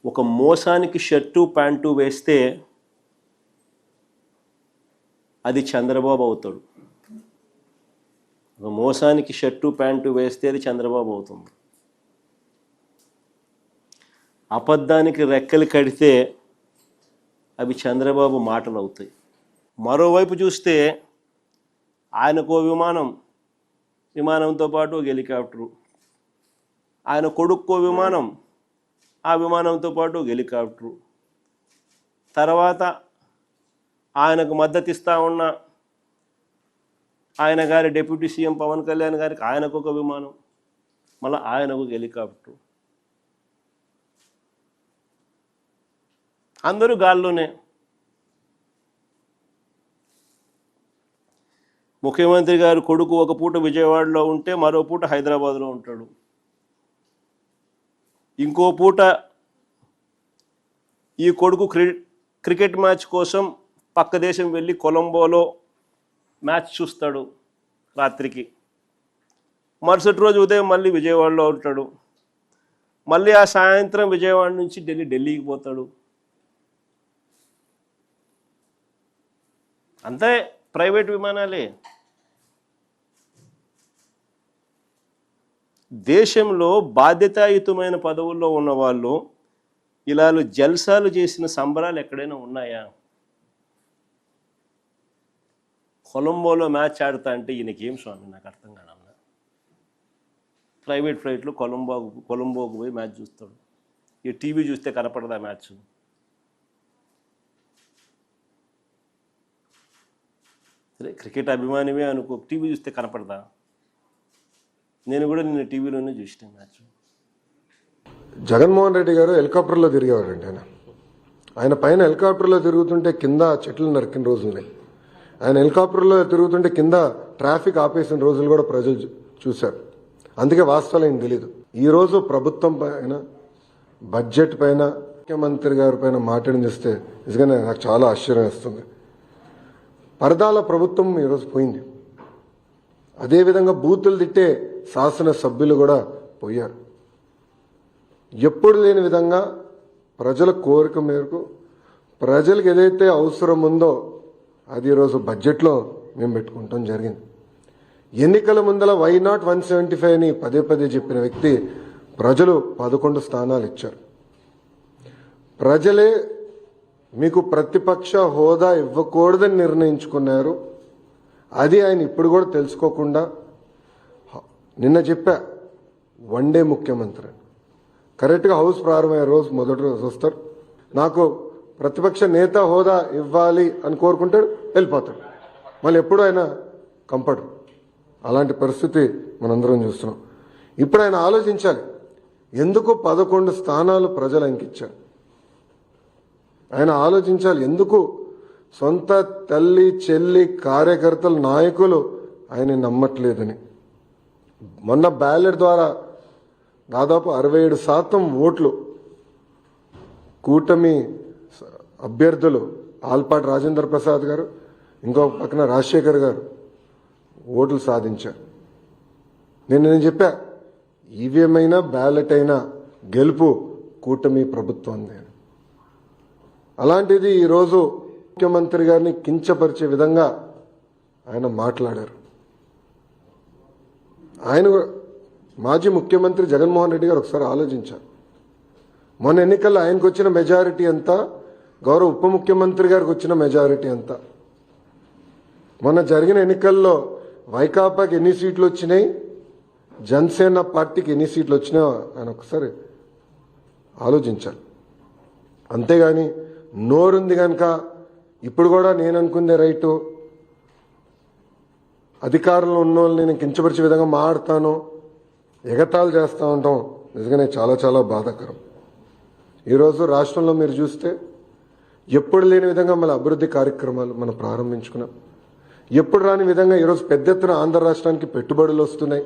ఒక మోసానికి shirt pant వేస్తే అది చంద్రబాబు అవుతాడు. ఒక మోసానికి షర్టు ప్యాంటు వేస్తే అది చంద్రబాబు అవుతుంది. అబద్ధానికి రెక్కలు కడితే అవి చంద్రబాబు మాటలు అవుతాయి. మరోవైపు చూస్తే ఆయనకో విమానంతో పాటు ఒక హెలికాప్టరు, ఆయన కొడుక్కో విమానం, ఆ విమానంతో పాటు ఒక హెలికాప్టరు, తర్వాత ఆయనకు మద్దతు ఇస్తూ ఉన్న ఆయన గారి డిప్యూటీ సీఎం పవన్ కళ్యాణ్ గారికి ఆయనకు ఒక విమానం, మళ్ళీ ఆయనకు ఒక హెలికాప్టరు, అందరూ గాల్లోనే. ముఖ్యమంత్రి గారు కొడుకు ఒక పూట విజయవాడలో ఉంటే మరో పూట హైదరాబాద్లో ఉంటాడు. ఇంకో పూట ఈ కొడుకు క్రికెట్ మ్యాచ్ కోసం పక్క దేశం వెళ్ళి కొలంబోలో మ్యాచ్ చూస్తాడు రాత్రికి. మరుసటి రోజు ఉదయం మళ్ళీ విజయవాడలో ఉంటాడు. మళ్ళీ ఆ సాయంత్రం విజయవాడ నుంచి ఢిల్లీకి పోతాడు. అంతే, ప్రైవేట్ విమానాలే. దేశంలో బాధ్యతాయుతమైన పదవుల్లో ఉన్న వాళ్ళు ఇలా జల్సాలు చేసిన సంబరాలు ఎక్కడైనా ఉన్నాయా? కొలంబోలో మ్యాచ్ ఆడుతా అంటే ఈయనకేం స్వామి, నాకు అర్థం కాదన్నా. ప్రైవేట్ ఫ్లైట్లో కొలంబోకు పోయి మ్యాచ్ చూస్తాడు. ఈ టీవీ చూస్తే కనపడదా మ్యాచ్? సరే, క్రికెట్ అభిమానివే అనుకో, టీవీ చూస్తే కనపడదా? నేను కూడా నిన్న టీవీలోనే చూసిన మ్యాచ్. జగన్మోహన్ రెడ్డి గారు హెలికాప్టర్లో తిరిగేవారండి. ఆయన పైన హెలికాప్టర్లో తిరుగుతుంటే కింద చెట్లు నరికిన రోజులున్నాయి. ఆయన హెలికాప్టర్లో తిరుగుతుంటే కింద ట్రాఫిక్ ఆపేసిన రోజులు కూడా ప్రజలు చూశారు. అందుకే వాస్తవాలు ఏం తెలీదు. ఈరోజు ప్రభుత్వం పైన, బడ్జెట్ పైన, ముఖ్యమంత్రి గారి పైన మాట్లాడిస్తే నిజంగానే నాకు చాలా ఆశ్చర్యం వేస్తుంది. పరదాల ప్రభుత్వం ఈరోజు పోయింది. అదేవిధంగా బూతులు తిట్టే శాసనసభ్యులు కూడా పోయారు. ఎప్పుడు లేని విధంగా ప్రజల కోరిక మేరకు ప్రజలకు ఏదైతే అవసరం ఉందో అది ఈరోజు బడ్జెట్లో మేము పెట్టుకుంటాం జరిగింది. ఎన్నికల ముందల వై నాట్ 175 అని పదే పదే చెప్పిన వ్యక్తి ప్రజలు 11 స్థానాలు ఇచ్చారు. ప్రజలే మీకు ప్రతిపక్ష హోదా ఇవ్వకూడదని నిర్ణయించుకున్నారు. అది ఆయన ఇప్పుడు కూడా తెలుసుకోకుండా, నిన్న చెప్పా వన్డే ముఖ్యమంత్రి కరెక్ట్గా హౌస్ ప్రారంభమయ్యే రోజు మొదటి రోజు వస్తారు, నాకు ప్రతిపక్ష నేత హోదా ఇవ్వాలి అని కోరుకుంటాడు, వెళ్ళిపోతాడు. మళ్ళీ ఎప్పుడు ఆయన కంపడు. అలాంటి పరిస్థితి మనందరం చూస్తున్నాం. ఇప్పుడు ఆయన ఆలోచించాలి, ఎందుకు 11 స్థానాలు ప్రజలు ఆయనకి ఇచ్చారు. ఆయన ఆలోచించాలి, ఎందుకు సొంత తల్లి, చెల్లి, కార్యకర్తలు, నాయకులు ఆయన నమ్మట్లేదని. మొన్న బ్యాలెట్ ద్వారా దాదాపు 67% ఓట్లు కూటమి అభ్యర్థులు ఆల్పాటి రాజేంద్ర ప్రసాద్ గారు, ఇంకో పక్కన రాజశేఖర్ గారు ఓట్లు సాధించారు. నేను చెప్పా, ఈవీఎం అయినా బ్యాలెట్ అయినా గెలుపు కూటమి ప్రభుత్వం. అలాంటిది ఈరోజు ముఖ్యమంత్రి గారిని కించపరిచే విధంగా ఆయన మాట్లాడారు. ఆయన మాజీ ముఖ్యమంత్రి జగన్మోహన్ రెడ్డి గారు ఒకసారి ఆలోచించారు. మొన్న ఎన్నికల్లో ఆయనకు వచ్చిన మెజారిటీ ఎంత, గౌరవ ఉప ముఖ్యమంత్రి గారికి వచ్చిన మెజారిటీ ఎంత, మొన్న జరిగిన ఎన్నికల్లో వైకాపాకి ఎన్ని సీట్లు వచ్చినాయి, జనసేన పార్టీకి ఎన్ని సీట్లు వచ్చినాయో ఆయన ఒకసారి ఆలోచించాలి. అంతేగాని నోరుంది కనుక ఇప్పుడు కూడా నేను అనుకుందే రైటు, అధికారంలో ఉన్న వాళ్ళని నేను కించపరిచే విధంగా మాట్లాడతాను, ఎగతాళి చేస్తూ ఉంటాం, నిజంగానే చాలా చాలా బాధాకరం. ఈరోజు రాష్ట్రంలో మీరు చూస్తే ఎప్పుడు లేని విధంగా మన అభివృద్ధి కార్యక్రమాలు మనం ప్రారంభించుకున్నాం. ఎప్పుడు రాని విధంగా ఈరోజు పెద్ద ఎత్తున ఆంధ్ర రాష్ట్రానికి పెట్టుబడులు వస్తున్నాయి.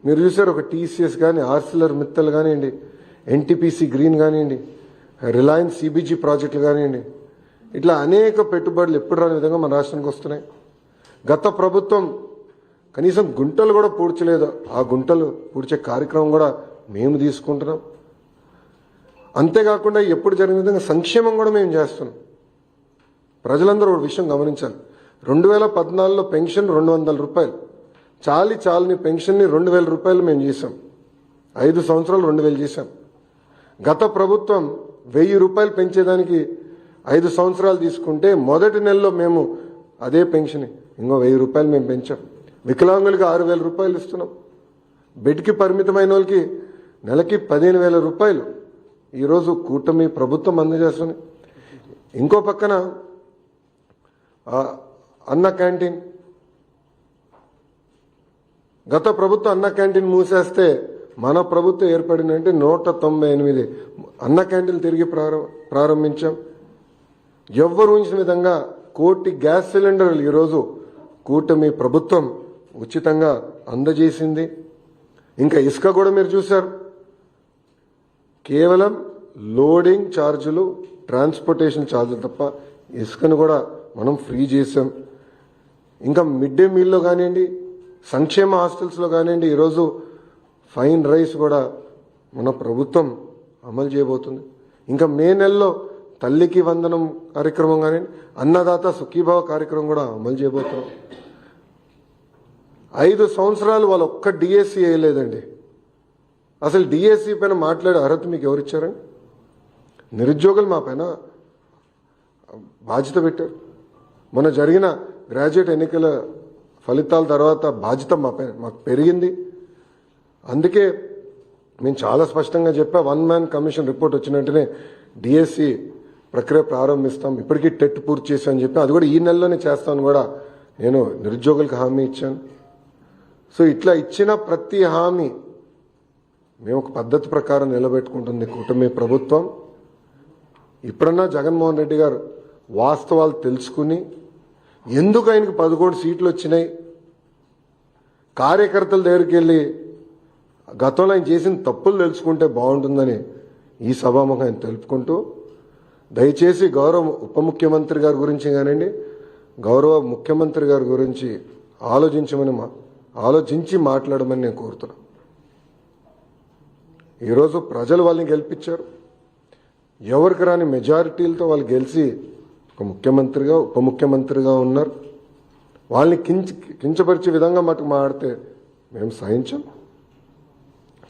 మీరు చూసారు, ఒక టీసీఎస్ కానీ, ఆర్సిలర్ మిత్తల్ కానివ్వండి, ఎన్టీపీసీ గ్రీన్ కానివ్వండి, రిలయన్స్ సిబిజీ ప్రాజెక్టులు కానివ్వండి, ఇట్లా అనేక పెట్టుబడులు ఎప్పుడు రాని విధంగా మన రాష్ట్రానికి వస్తున్నాయి. గత ప్రభుత్వం కనీసం గుంటలు కూడా పూడ్చలేదు. ఆ గుంటలు పూడ్చే కార్యక్రమం కూడా మేము తీసుకుంటున్నాం. అంతేకాకుండా ఎప్పుడు జరిగిన విధంగా సంక్షేమం కూడా మేము చేస్తున్నాం. ప్రజలందరూ ఒక విషయం గమనించాలి. 2014లో పెన్షన్ 200 రూపాయలు, చాలని పెన్షన్ని 2000 రూపాయలు మేము చేశాం. 5 సంవత్సరాలు 2000 చేశాం. గత ప్రభుత్వం 1000 రూపాయలు పెంచేదానికి 5 సంవత్సరాలు తీసుకుంటే మొదటి నెలలో మేము అదే పెన్షన్ ఇంకో 1000 రూపాయలు మేము పెంచాం. వికలాంగులకి 6000 రూపాయలు ఇస్తున్నాం. బెడ్కి పరిమితమైన వాళ్ళకి నెలకి 15,000 రూపాయలు ఈరోజు కూటమి ప్రభుత్వం అందజేస్తుంది. ఇంకో పక్కన అన్న క్యాంటీన్, గత ప్రభుత్వం అన్న క్యాంటీన్ మూసేస్తే మన ప్రభుత్వం ఏర్పడిందంటే 198 అన్న క్యాంటీన్లు తిరిగి ప్రారంభించాం. ఎవ్వరు ఊహించిన విధంగా 1 కోటి గ్యాస్ సిలిండర్లు ఈరోజు కూటమి ప్రభుత్వం ఉచితంగా అందజేసింది. ఇంకా ఇసుక కూడా మీరు చూశారు. కేవలం లోడింగ్ ఛార్జీలు, ట్రాన్స్పోర్టేషన్ ఛార్జీలు తప్ప ఇసుకను కూడా మనం ఫ్రీ చేసాం. ఇంకా మిడ్ డే మీల్లో కానివ్వండి, సంక్షేమ హాస్టల్స్లో కానివ్వండి, ఈరోజు ఫైన్ రైస్ కూడా మన ప్రభుత్వం అమలు చేయబోతుంది. ఇంకా మే నెలలో తల్లికి వందనం కార్యక్రమం కానివ్వండి, అన్నదాత సుఖీభావ కార్యక్రమం కూడా అమలు చేయబోతున్నాం. 5 సంవత్సరాలు వాళ్ళు ఒక్క డిఎస్సి వేయలేదండి. అసలు డిఎస్సి పైన మాట్లాడే అర్హత మీకు ఎవరిచ్చారండి? నిరుద్యోగులు మా పైన బాధ్యత పెట్టారు. మొన్న జరిగిన గ్రాడ్యుయేట్ ఎన్నికల ఫలితాల తర్వాత బాధ్యత మాకు పెరిగింది. అందుకే మేము చాలా స్పష్టంగా చెప్పా, 1 మ్యాన్ కమిషన్ రిపోర్ట్ వచ్చిన వెంటనే డిఎస్సి ప్రక్రియ ప్రారంభిస్తాం. ఇప్పటికీ టెట్ పూర్తి చేశామని చెప్పి అది కూడా ఈ నెలలోనే చేస్తామని కూడా నేను నిరుద్యోగులకు హామీ ఇచ్చాను. సో ఇట్లా ఇచ్చిన ప్రతి హామీ మేము ఒక పద్ధతి ప్రకారం నిలబెట్టుకుంటుంది కూటమి ప్రభుత్వం. ఇప్పుడన్నా జగన్మోహన్ రెడ్డి గారు వాస్తవాలు తెలుసుకుని ఎందుకు ఆయనకు 11 సీట్లు వచ్చినాయి, కార్యకర్తల దగ్గరికి వెళ్ళి గతంలో ఆయన చేసిన తప్పులు తెలుసుకుంటే బాగుంటుందని ఈ సభాముఖం ఆయన తెలుపుకుంటూ, దయచేసి గౌరవ ఉప ముఖ్యమంత్రి గారి గురించి కానివ్వండి, గౌరవ ముఖ్యమంత్రి గారి గురించి ఆలోచించి మాట్లాడమని నేను కోరుతున్నాను. ఈరోజు ప్రజలు వాళ్ళని గెలిపించారు. ఎవరికి రాని మెజారిటీలతో వాళ్ళు గెలిచి ఒక ముఖ్యమంత్రిగా ఉప ముఖ్యమంత్రిగా ఉన్నారు. వాళ్ళని కించపరిచే విధంగా మటుకు మాట్లాడితే మేము సహించాం.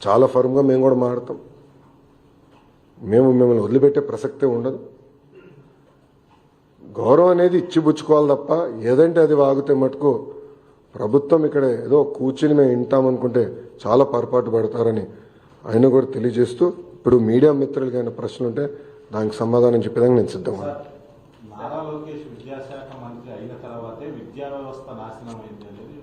చాలా ఫర్మ్గా మేము కూడా మాట్లాడతాం. మిమ్మల్ని వదిలిపెట్టే ప్రసక్తే ఉండదు. గౌరవం అనేది ఇచ్చిపుచ్చుకోవాలి తప్ప ఏదంటే అది వాగితే మటుకు ప్రభుత్వం ఇక్కడ ఏదో కూర్చుని మేము వింటామనుకుంటే చాలా పొరపాటు పడతారని ఆయన కూడా తెలియజేస్తూ, ఇప్పుడు మీడియా మిత్రులకి అయిన ప్రశ్నలు ఉంటే దానికి సమాధానం చెప్పేదానికి నేను సిద్ధంగా. నారా లోకేష్ విద్యాశాఖ మంత్రి అయిన తర్వాతే విద్యా వ్యవస్థ నాశనం అయింది అనేది